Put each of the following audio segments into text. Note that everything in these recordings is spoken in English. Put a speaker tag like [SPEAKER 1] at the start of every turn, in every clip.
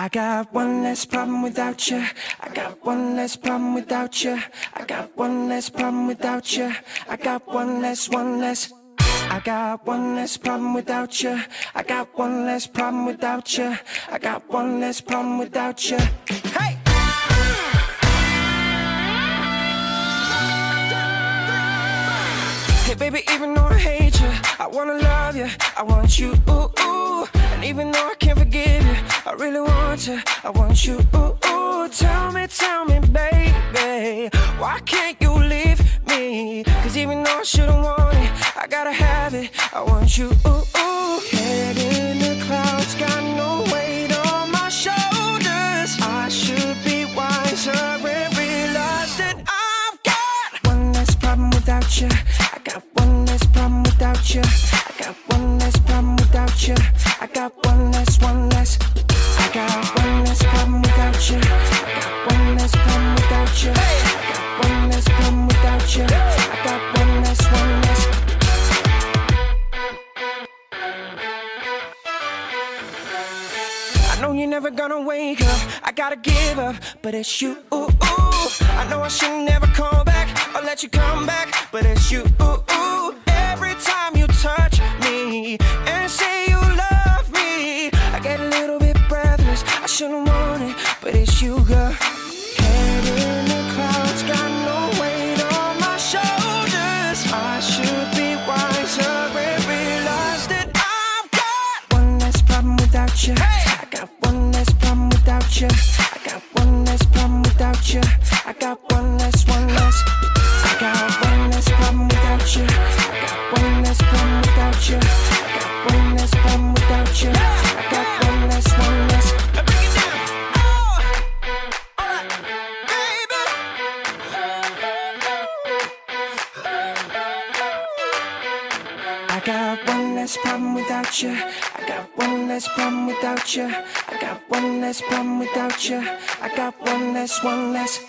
[SPEAKER 1] I got one less problem without you. I got one less problem without you. I got one less problem without you. I got one less, one less. I got one less problem without you. I got one less problem without you. I got one less problem without you. Hey! Hey baby, even though I hate you, I wanna love you, I want you, ooh, ooh. And even though I can't forgive you, I really want you, I want you, ooh, ooh. Tell me, baby, why can't you leave me? Cause even though I shouldn't want it, I gotta have it, I want you, ooh, ooh. Head in the clouds, got no weight on my shoulders. I should be wiser and realize that I've got one less problem without you. I got one less problem without you. I got one less problem without you. I got one less, one less. I got one less problem without you. I got one less problem without you. I got one less problem without you. I got one less, one less. I know you're never gonna wake up. I gotta give up, but it's you. Ooh, ooh. I know I should never call back or let you come back, but it's you. Ooh, ooh. Every time you touch me and say you love me, I get a little bit breathless. I shouldn't want it, but it's you, girl. Head in the clouds, got no weight on my shoulders. I should be wiser and realize that I've got one less problem without you. I got one less problem without you. I got one less problem without you. I got one less, one less. I got one less problem without you. I got one less problem without you. I got one less problem without you. I got one less, one less. Bring it down. Oh, all right, baby. I got one less problem without you. I got one less problem without you. I got one less problem without you. I got one less, one less.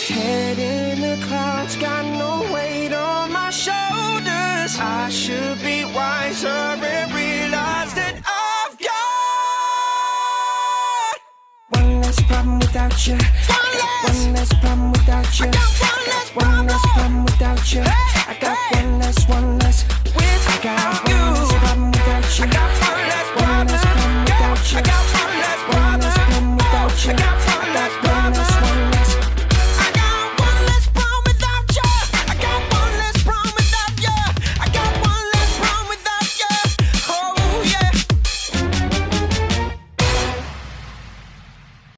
[SPEAKER 1] Head in the clouds, got no weight on my shoulders. I should be wiser and realize that I've got one less problem without you. I got one less problem without you.